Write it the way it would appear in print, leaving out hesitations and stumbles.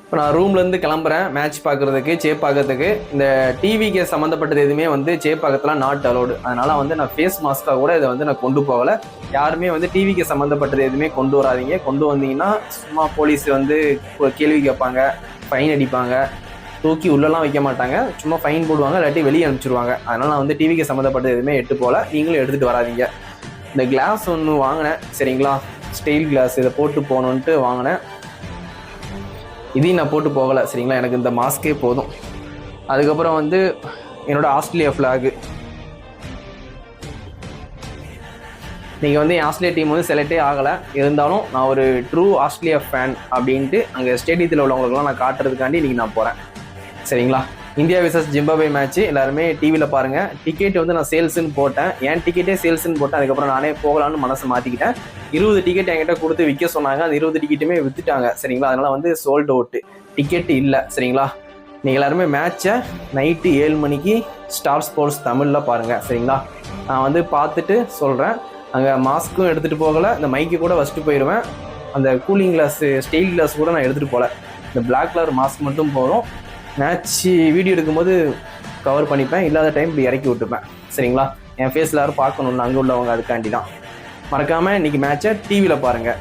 இப்போ நான் ரூம்லேருந்து கிளம்புறேன் மேட்ச் பார்க்குறதுக்கு, சேப் பார்க்கறதுக்கு. இந்த டிவிக்கு சம்மந்தப்பட்டது எதுவுமே வந்து சேப் பார்க்கறதுலாம் நாட் அலோடு. அதனால் வந்து நான் ஃபேஸ் மாஸ்க்காக கூட இதை வந்து நான் கொண்டு போகலை. யாருமே வந்து டிவிக்கு சம்மந்தப்பட்டது எதுவுமே கொண்டு வராதிங்க. கொண்டு வந்தீங்கன்னா சும்மா போலீஸ் வந்து கேள்வி கேட்பாங்க, ஃபைன் அடிப்பாங்க, தூக்கி உள்ளெல்லாம் வைக்க மாட்டாங்க, சும்மா ஃபைன் போடுவாங்க, இல்லாட்டி வெளியே அனுப்பிச்சிடுவாங்க. அதனால் நான் வந்து டிவிக்கு சம்மந்தப்பட்டது எதுவுமே எட்டு போகல. நீங்களும் எடுத்துகிட்டு வராதிங்க. இந்த கிளாஸ் ஒன்று வாங்கினேன் சரிங்களா, ஸ்டீல் கிளாஸ், இதை போட்டு போகணுன்ட்டு வாங்கினேன். இதையும் நான் போட்டு போகலை சரிங்களா, எனக்கு இந்த மாஸ்கே போதும். அதுக்கப்புறம் வந்து என்னோடய ஆஸ்திரேலியா ஃப்ளாகு. நீங்கள் வந்து என் ஆஸ்திரேலியா டீம் வந்து செலக்டே ஆகலை, இருந்தாலும் நான் ஒரு ட்ரூ ஆஸ்திரேலியா ஃபேன் அப்படின்ட்டு அங்கே ஸ்டேடியத்தில் உள்ளவங்களுக்குலாம் நான் காட்டுறதுக்காண்டி இன்றைக்கி நான் போகிறேன் சரிங்களா. இந்தியா விசஸ் ஜிம்பாப்வே மேட்ச்சு எல்லாருமே டிவியில் பாருங்கள். டிக்கெட் வந்து நான் சேல்ஸுன்னு போட்டேன், என் டிக்கெட்டே சேல்ஸுன்னு போட்டேன். அதுக்கப்புறம் நானே போகலான்னு மனசை மாற்றிக்கிட்டேன். 20 டிக்கெட் என்கிட்ட கொடுத்து விற்க சொன்னாங்க, அந்த 20 டிக்கெட்டுமே விற்றுட்டாங்க சரிங்களா. அதனால் வந்து சோல்ட் அவுட்டு, டிக்கெட்டு இல்லை சரிங்களா. நீங்கள் எல்லாருமே மேட்சை நைட்டு 7 மணிக்கு ஸ்டார் ஸ்போர்ட்ஸ் தமிழில் பாருங்கள் சரிங்களா. நான் வந்து பார்த்துட்டு சொல்கிறேன். அங்கே மாஸ்க்கும் எடுத்துகிட்டு போகலை, இந்த மைக்கு கூட வச்சுட்டு போயிடுவேன். அந்த கூலிங் கிளாஸு ஸ்டீல் கிளாஸ் கூட நான் எடுத்துகிட்டு போகல, இந்த பிளாக் கலர் மாஸ்க் மட்டும் போதும். மேட்ச்சு வீடியோ எடுக்கும்போது கவர் பண்ணிப்பேன், இல்லாத டைம் இப்படி இறக்கி விட்டுப்பேன் சரிங்களா. என் ஃபேஸில் யாரும் பார்க்கணுன்னு அங்கே உள்ளவங்க, அதுக்காண்டி தான். மறக்காமல் இன்றைக்கி மேட்சை டிவியில் பாருங்கள்.